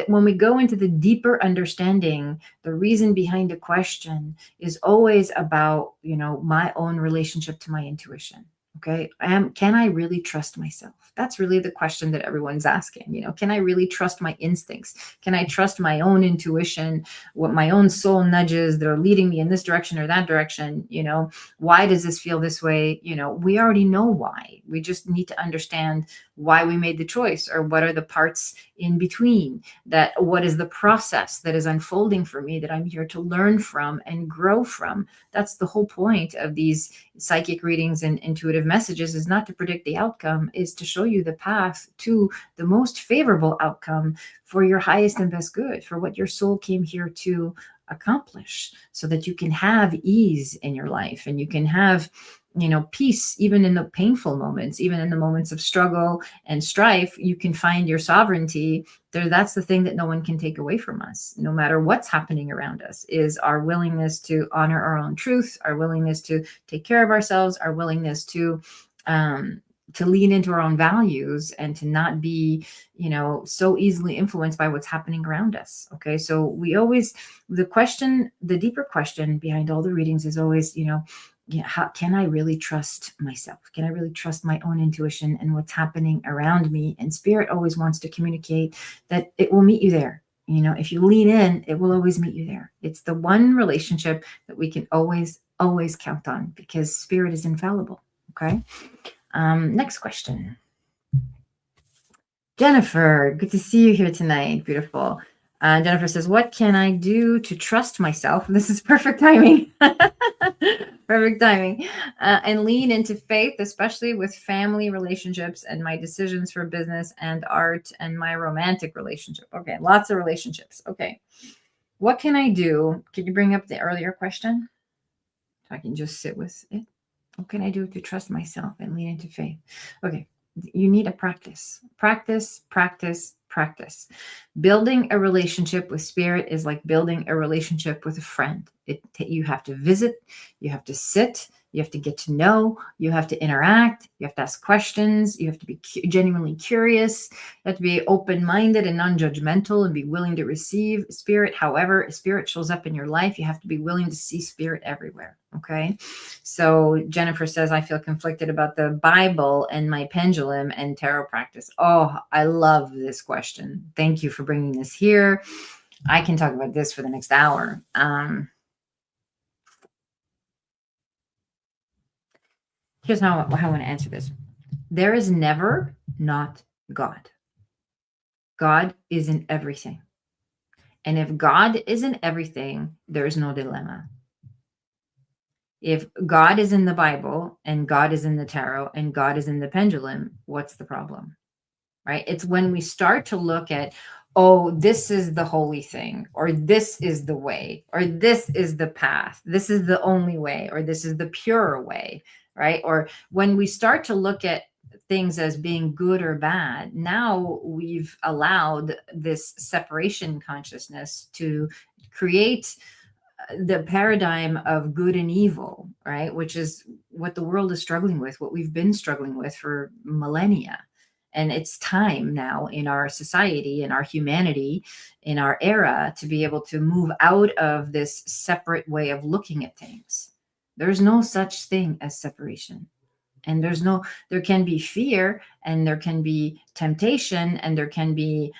When we go into the deeper understanding, the reason behind the question is always about, my own relationship to my intuition. Okay. Can I really trust myself? That's really the question that everyone's asking. Can I really trust my instincts? Can I trust my own intuition, what my own soul nudges that are leading me in this direction or that direction? Why does this feel this way? We already know why. We just need to understand why we made the choice, or what are the parts in between, what is the process that is unfolding for me that I'm here to learn from and grow from. That's the whole point of these psychic readings and intuitive messages, is not to predict the outcome, is to show you the path to the most favorable outcome for your highest and best good, for what your soul came here to accomplish, so that you can have ease in your life, and you can have peace, even in the painful moments, even in the moments of struggle and strife. You can find your sovereignty there. That's the thing that no one can take away from us, no matter what's happening around us, is our willingness to honor our own truth, our willingness to take care of ourselves, our willingness to lean into our own values, and to not be, so easily influenced by what's happening around us. Okay. So the deeper question behind all the readings is always, how can I really trust myself? Can I really trust my own intuition and what's happening around me? And spirit always wants to communicate that it will meet you there. If you lean in, it will always meet you there. It's the one relationship that we can always, always count on, because spirit is infallible. Okay. Next question. Jennifer, good to see you here tonight. Beautiful. Jennifer says, what can I do to trust myself? This is perfect timing. Perfect timing. And lean into faith, especially with family relationships and my decisions for business and art and my romantic relationship. Okay, lots of relationships. Okay. What can I do? Can you bring up the earlier question? So I can just sit with it. What can I do to trust myself and lean into faith? Okay. You need a practice, practice, practice, practice. Building a relationship with spirit is like building a relationship with a friend. You have to visit, you have to sit, you have to get to know, you have to interact, you have to ask questions, you have to be genuinely curious, you have to be open-minded and non-judgmental and be willing to receive spirit. However, spirit shows up in your life, you have to be willing to see spirit everywhere. Okay. So Jennifer says, I feel conflicted about the Bible and my pendulum and tarot practice. Oh, I love this question. Thank you for bringing this here. I can talk about this for the next hour. Here's how I want to answer this. There is never not God. God is in everything. And if God is in everything, there is no dilemma. If God is in the Bible and God is in the tarot and God is in the pendulum, what's the problem? Right? It's when we start to look at, oh, this is the holy thing, or this is the way, or this is the path, this is the only way, or this is the pure way, right? Or when we start to look at things as being good or bad, now we've allowed this separation consciousness to create the paradigm of good and evil, right? Which is what the world is struggling with, what we've been struggling with for millennia. And it's time now in our society, in our humanity, in our era, to be able to move out of this separate way of looking at things. There's no such thing as separation. And there can be fear, and there can be temptation, and there can be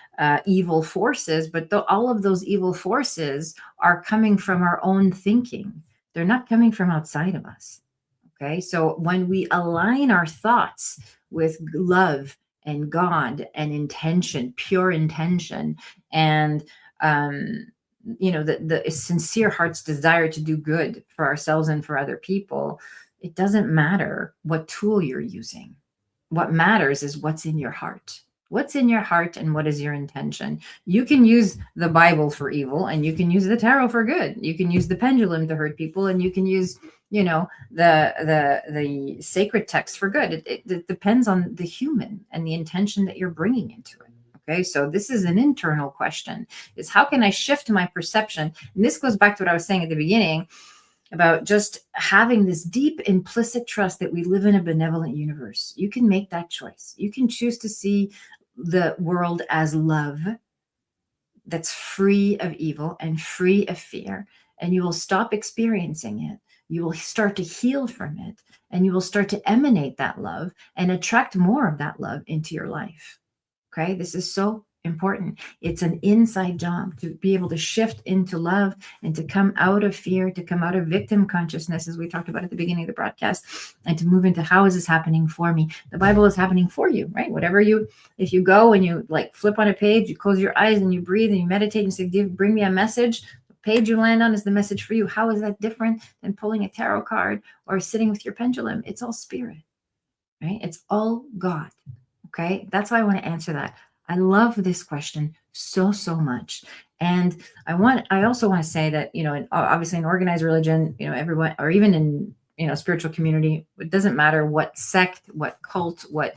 evil forces, but all of those evil forces are coming from our own thinking. They're not coming from outside of us. Okay. So when we align our thoughts with love and God and intention, pure intention, and the sincere heart's desire to do good for ourselves and for other people, it doesn't matter what tool you're using. What matters is what's in your heart. What's in your heart and what is your intention? You can use the Bible for evil, and you can use the tarot for good. You can use the pendulum to hurt people, and you can use, the sacred text for good. It depends on the human and the intention that you're bringing into it. Okay, so this is an internal question: is how can I shift my perception? And this goes back to what I was saying at the beginning about just having this deep implicit trust that we live in a benevolent universe. You can make that choice. You can choose to see the world as love that's free of evil and free of fear, and you will stop experiencing it. You will start to heal from it, and you will start to emanate that love and attract more of that love into your life. Okay, this is so important. It's an inside job to be able to shift into love and to come out of fear, to come out of victim consciousness, as we talked about at the beginning of the broadcast, and to move into how is this happening for me? The Bible is happening for you, right? If you go and you flip on a page, you close your eyes and you breathe and you meditate and say, bring me a message. The page you land on is the message for you. How is that different than pulling a tarot card or sitting with your pendulum? It's all spirit, right? It's all God. Okay. That's why I want to answer that. I love this question so much. And I also want to say that, obviously in organized religion, everyone, or even in, spiritual community, it doesn't matter what sect, what cult, what,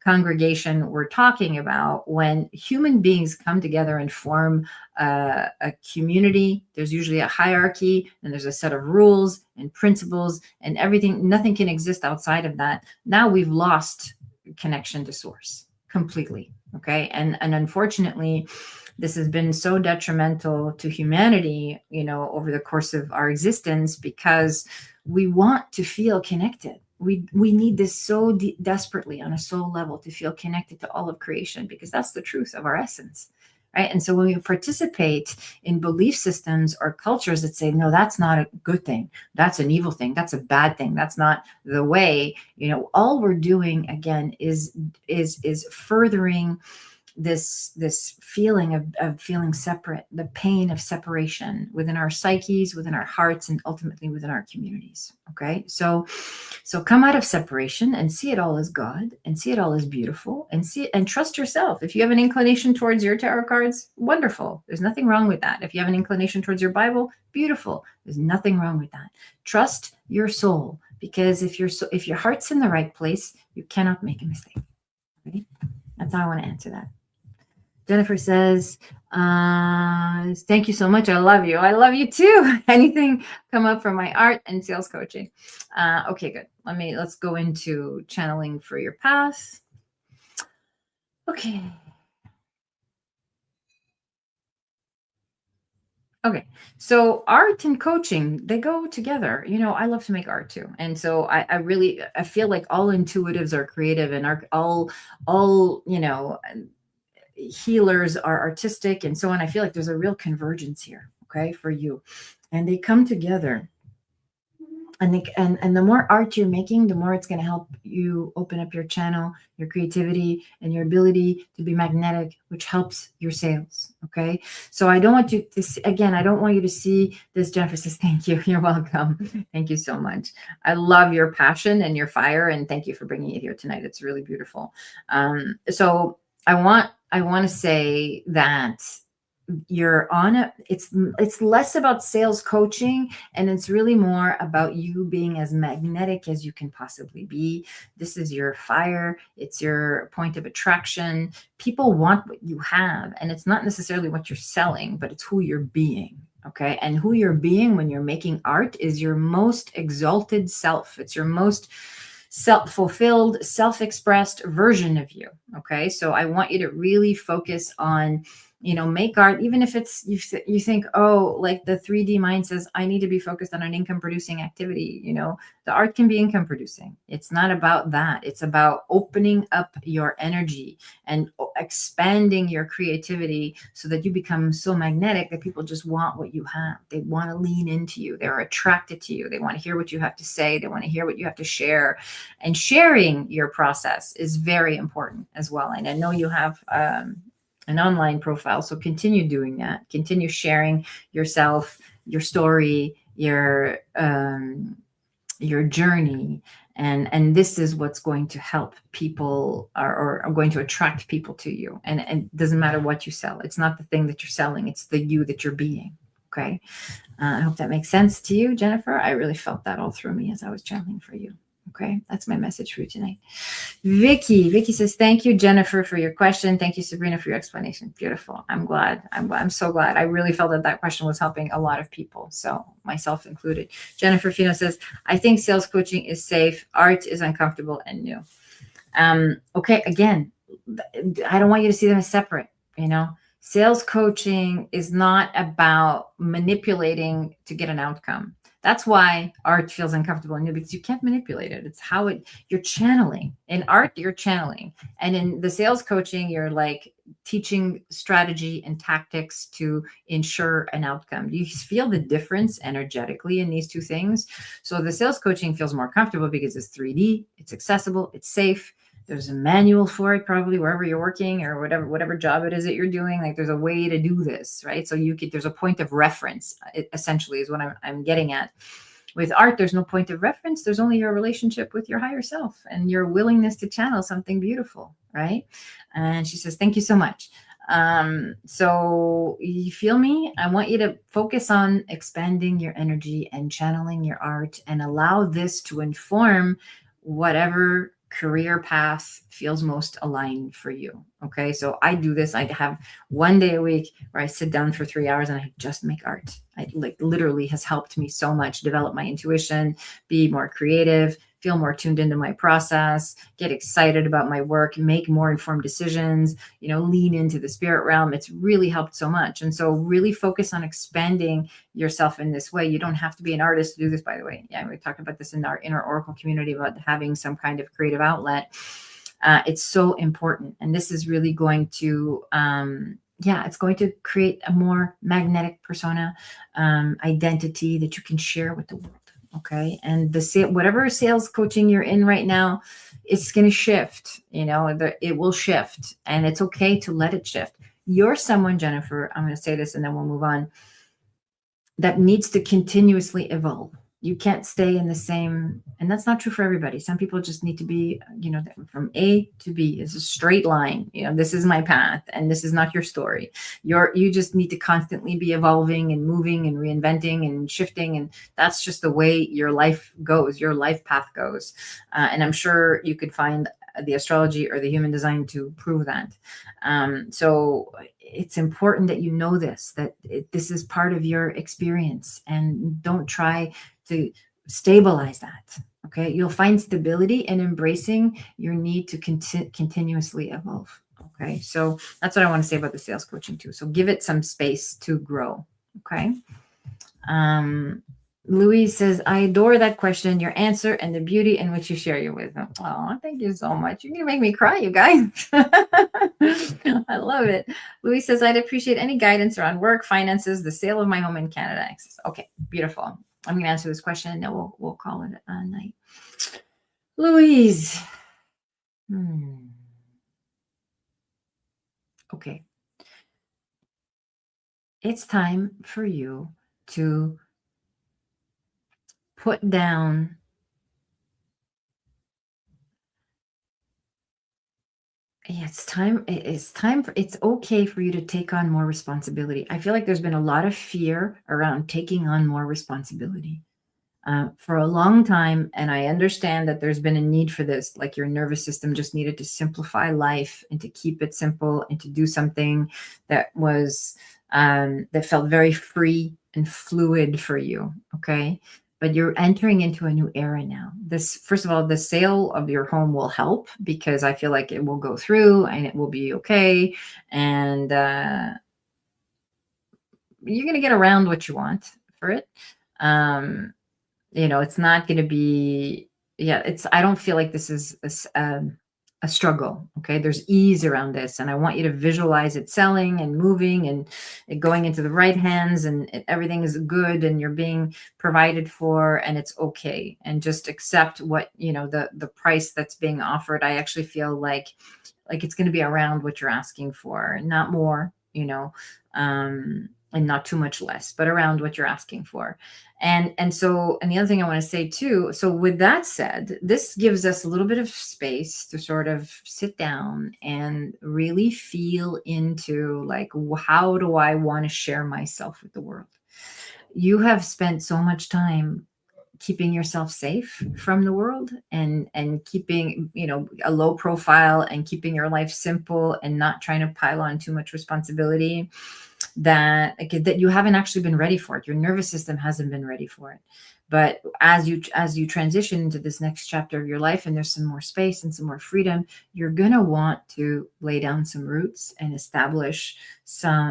congregation we're talking about. When human beings come together and form a community, there's usually a hierarchy, and there's a set of rules and principles and everything. Nothing can exist outside of that. Now we've lost connection to source completely. Okay. And unfortunately, this has been so detrimental to humanity, over the course of our existence, because we want to feel connected. We need this so desperately on a soul level to feel connected to all of creation, because that's the truth of our essence. Right. And so when we participate in belief systems or cultures that say, no, that's not a good thing, that's an evil thing, that's a bad thing, that's not the way, all we're doing again is furthering this feeling of feeling separate, the pain of separation within our psyches, within our hearts, and ultimately within our communities. Okay. So come out of separation and see it all as God, and see it all as beautiful, and see it and trust yourself. If you have an inclination towards your tarot cards, wonderful. There's nothing wrong with that. If you have an inclination towards your Bible, beautiful. There's nothing wrong with that. Trust your soul, because if your heart's in the right place, you cannot make a mistake. Right? That's how I want to answer that. Jennifer says, thank you so much. I love you. I love you too. Anything come up from my art and sales coaching? Okay, good. Let's go into channeling for your path. Okay. Okay. So art and coaching, they go together. I love to make art too. And so I feel like all intuitives are creative and are all, healers are artistic and so on. I feel like there's a real convergence here, okay, for you. And they come together. And the more art you're making, the more it's going to help you open up your channel, your creativity, and your ability to be magnetic, which helps your sales. Okay. So I don't want you to see, again, I don't want you to see this. Jennifer says, thank you. You're welcome. Thank you so much. I love your passion and your fire. And thank you for bringing it here tonight. It's really beautiful. So I want to say that you're on it's less about sales coaching and it's really more about you being as magnetic as you can possibly be. This is your fire, it's your point of attraction. People want what you have, and it's not necessarily what you're selling, but it's who you're being. Okay. And who you're being when you're making art is your most exalted self. It's your most self-fulfilled, self-expressed version of you. Okay. So I want you to really focus on, make art, even if it's, you think, oh, like the 3D mind says, I need to be focused on an income producing activity. The art can be income producing. It's not about that. It's about opening up your energy and expanding your creativity so that you become so magnetic that people just want what you have. They want to lean into you. They're attracted to you. They want to hear what you have to say. They want to hear what you have to share. And sharing your process is very important as well. And I know you have, an online profile. So continue doing that. Continue sharing yourself, your story, your journey. And this is what's going to help people or going to attract people to you. And it doesn't matter what you sell. It's not the thing that you're selling. It's the you that you're being. Okay. I hope that makes sense to you, Jennifer. I really felt that all through me as I was channeling for you. Okay. That's my message for you tonight. Vicky says, thank you, Jennifer, for your question. Thank you, Sabrina, for your explanation. Beautiful. I'm glad. I'm so glad. I really felt that question was helping a lot of people, so myself included. Jennifer Fino says, I think sales coaching is safe. Art is uncomfortable and new. Okay. Again, I don't want you to see them as separate. Sales coaching is not about manipulating to get an outcome. That's why art feels uncomfortable and new, because you can't manipulate it. It's how you're channeling. In art, you're channeling. And in the sales coaching, you're like teaching strategy and tactics to ensure an outcome. Do you feel the difference energetically in these two things? So the sales coaching feels more comfortable because it's 3D, it's accessible, it's safe. There's a manual for it, probably wherever you're working or whatever job it is that you're doing. Like there's a way to do this, right? So there's a point of reference, essentially is what I'm getting at. With art, there's no point of reference. There's only your relationship with your higher self and your willingness to channel something beautiful, right? And she says, thank you so much. So you feel me? I want you to focus on expanding your energy and channeling your art and allow this to inform whatever career path feels most aligned for you. Okay. So I do this. I have one day a week where I sit down for 3 hours and I just make art. I literally has helped me so much develop my intuition, be more creative, feel more tuned into my process, get excited about my work, make more informed decisions, lean into the spirit realm. It's really helped so much. And so really focus on expanding yourself in this way. You don't have to be an artist to do this, by the way. Yeah, we talked about this in our inner Oracle community about having some kind of creative outlet. It's so important. And this is really going to, it's going to create a more magnetic persona, identity that you can share with the world. Okay. And whatever sales coaching you're in right now, it's going to shift, it will shift, and it's okay to let it shift. You're someone, Jennifer, I'm going to say this and then we'll move on, that needs to continuously evolve. You can't stay in the same, and that's not true for everybody. Some people just need to be, from A to B. It's a straight line. This is my path, and this is not your story. You just need to constantly be evolving and moving and reinventing and shifting, and that's just the way your life goes. Your life path goes, and I'm sure you could find the astrology or the human design to prove that. So it's important that you know this, that this is part of your experience, and don't try to stabilize that. Okay, you'll find stability in embracing your need to continuously evolve. Okay, so that's what I want to say about the sales coaching too. So give it some space to grow. Okay. um Louise says, I adore that question, your answer, and the beauty in which you share your wisdom. Oh, thank you so much. You're going to make me cry, you guys. I love it. Louise says, I'd appreciate any guidance around work, finances, the sale of my home in Canada. Okay, beautiful. I'm going to answer this question and then we'll call it a night. Louise. Okay. It's time for you to put down it's time. It's okay for you to take on more responsibility. I feel like there's been a lot of fear around taking on more responsibility for a long time. And I understand that there's been a need for this, like your nervous system just needed to simplify life and to keep it simple and to do something that was, that felt very free and fluid for you. Okay. But you're entering into a new era now. This, first of all, the sale of your home will help because I feel like it will go through and it will be okay. And you're going to get around what you want for it. It's not going to be, yeah, I don't feel like this is a struggle. Okay. There's ease around this. And I want you to visualize it selling and moving and it going into the right hands, and everything is good and you're being provided for and it's okay. And just accept what, the price that's being offered. I actually feel like it's going to be around what you're asking for, not more, and not too much less, but around what you're asking for. And the other thing I want to say too, so with that said, this gives us a little bit of space to sort of sit down and really feel into, like, how do I want to share myself with the world? You have spent so much time keeping yourself safe from the world and keeping, a low profile and keeping your life simple and not trying to pile on too much responsibility that you haven't actually been ready for it. Your nervous system hasn't been ready for it. But as you transition into this next chapter of your life and there's some more space and some more freedom, you're going to want to lay down some roots and establish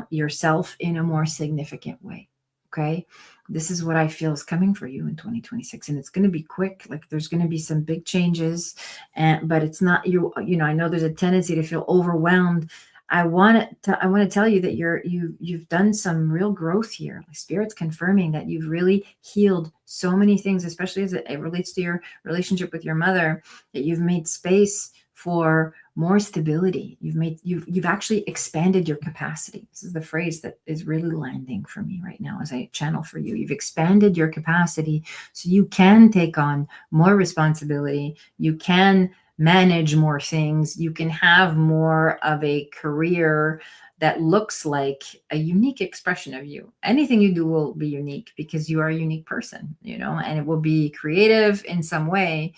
yourself in a more significant way. Okay. This is what I feel is coming for you in 2026. And it's going to be quick. Like, there's going to be some big changes, but it's not I know there's a tendency to feel overwhelmed. I want to tell you that you've done some real growth here. Spirit's confirming that you've really healed so many things, especially as it relates to your relationship with your mother, that you've made space for more stability. You've actually expanded your capacity. This is the phrase that is really landing for me right now as I channel for you. You've expanded your capacity so you can take on more responsibility. You can manage more things. You can have more of a career that looks like a unique expression of you. Anything you do will be unique because you are a unique person, and it will be creative in some way.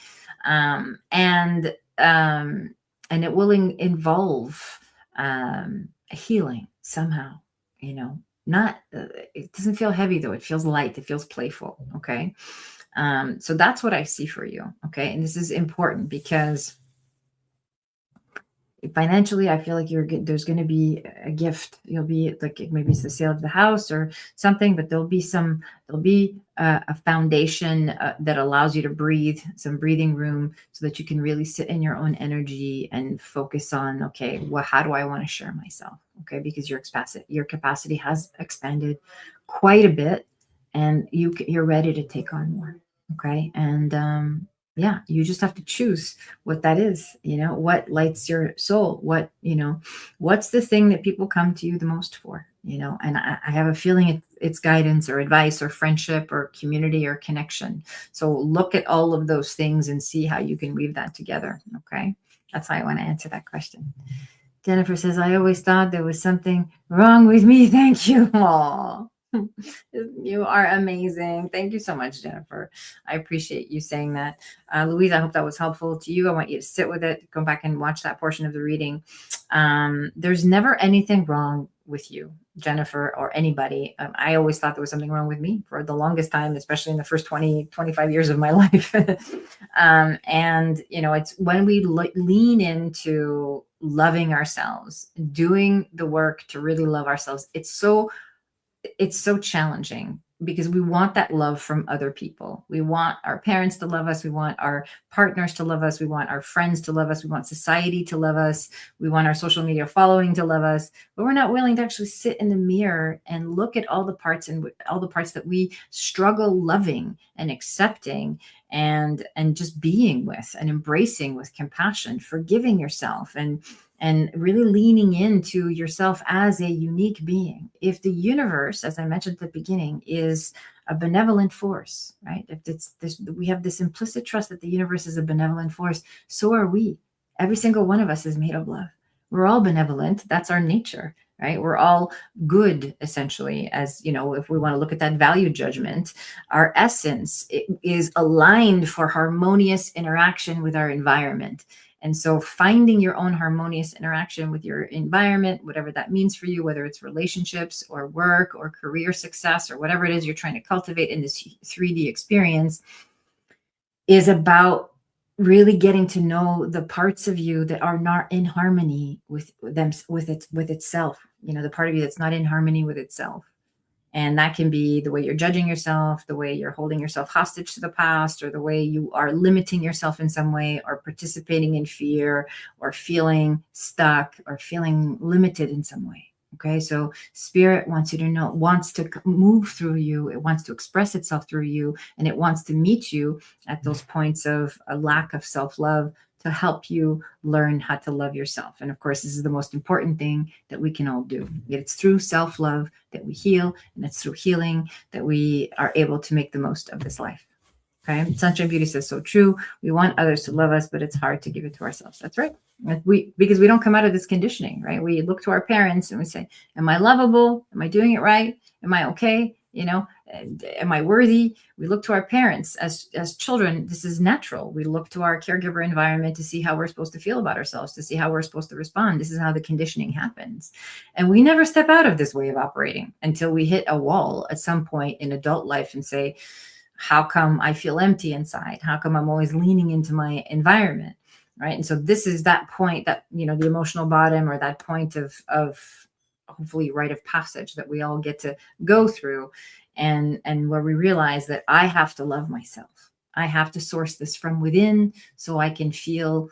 And it will involve healing somehow, not, it doesn't feel heavy though. It feels light. It feels playful. Okay. So that's what I see for you. Okay. And this is important because financially, I feel like there's going to be a gift. You'll be like, maybe it's the sale of the house or something, but there'll be a foundation that allows you to breathe, some breathing room, so that you can really sit in your own energy and focus on, okay, how do I want to share myself? Okay. Because your capacity has expanded quite a bit and you're ready to take on more. Okay. And, yeah, you just have to choose what that is, what lights your soul, what's the thing that people come to you the most for, and I have a feeling it's guidance or advice or friendship or community or connection. So look at all of those things and see how you can weave that together. Okay. That's how I want to answer that question. Jennifer says, I always thought there was something wrong with me. Thank you. Aww. You are amazing. Thank you so much, Jennifer. I appreciate you saying that. Louise, I hope that was helpful to you. I want you to sit with it, go back and watch that portion of the reading. There's never anything wrong with you, Jennifer, or anybody. I always thought there was something wrong with me for the longest time, especially in the first 20, 25 years of my life. And, it's when we lean into loving ourselves, doing the work to really love ourselves. It's so challenging because we want that love from other people. We want our parents to love us. We want our partners to love us. We want our friends to love us. We want society to love us. We want our social media following to love us. But we're not willing to actually sit in the mirror and look at all the parts that we struggle loving and accepting and just being with and embracing with compassion, forgiving yourself and really leaning into yourself as a unique being. If the universe, as I mentioned at the beginning, is a benevolent force, right? If we have this implicit trust that the universe is a benevolent force, so are we. Every single one of us is made of love. We're all benevolent. That's our nature, right? We're all good, essentially, as if we want to look at that value judgment. Our essence is aligned for harmonious interaction with our environment. And so finding your own harmonious interaction with your environment, whatever that means for you, whether it's relationships or work or career success or whatever it is you're trying to cultivate in this 3D experience, is about really getting to know the parts of you that are not in harmony with itself, the part of you that's not in harmony with itself. And that can be the way you're judging yourself, the way you're holding yourself hostage to the past, or the way you are limiting yourself in some way, or participating in fear, or feeling stuck, or feeling limited in some way. Okay, so spirit wants to move through you. It wants to express itself through you, and it wants to meet you at those points of a lack of self-love to help you learn how to love yourself. And of course, this is the most important thing that we can all do. It's through self-love that we heal, and it's through healing that we are able to make the most of this life. Okay, Sunshine Beauty says, so true. We want others to love us, but it's hard to give it to ourselves. That's right. Because we don't come out of this conditioning, right? We look to our parents and we say, am I lovable? Am I doing it right? Am I okay? Am I worthy? We look to our parents as children. This is natural. We look to our caregiver environment to see how we're supposed to feel about ourselves, to see how we're supposed to respond. This is how the conditioning happens. And we never step out of this way of operating until we hit a wall at some point in adult life and say, how come I feel empty inside? How come I'm always leaning into my environment? Right. And so this is that point that, the emotional bottom, or that point of hopefully rite of passage that we all get to go through, and where we realize that I have to love myself. I have to source this from within so I can feel,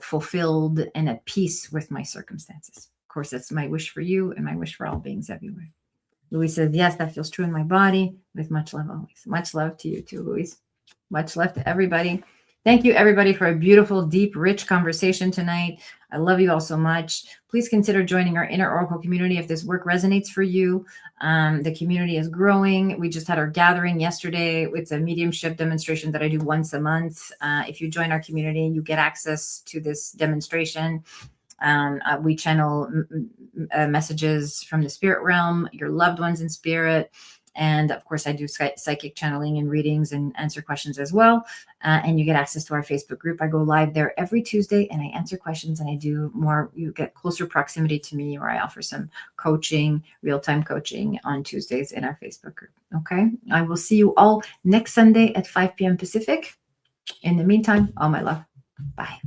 fulfilled and at peace with my circumstances. Of course, that's my wish for you and my wish for all beings everywhere. Louise says, yes, that feels true in my body. With much love always. Much love to you too, Louise. Much love to everybody. Thank you, everybody, for a beautiful, deep, rich conversation tonight. I love you all so much. Please consider joining our Inner Oracle community if this work resonates for you. The community is growing. We just had our gathering yesterday. It's a mediumship demonstration that I do once a month. If you join our community, you get access to this demonstration. We channel messages from the spirit realm, your loved ones in spirit. And of course, I do psychic channeling and readings and answer questions as well. And you get access to our Facebook group. I go live there every Tuesday and I answer questions, and you get closer proximity to me, or I offer some coaching, real-time coaching on Tuesdays in our Facebook group. Okay. I will see you all next Sunday at 5 p.m. Pacific. In the meantime, all my love. Bye.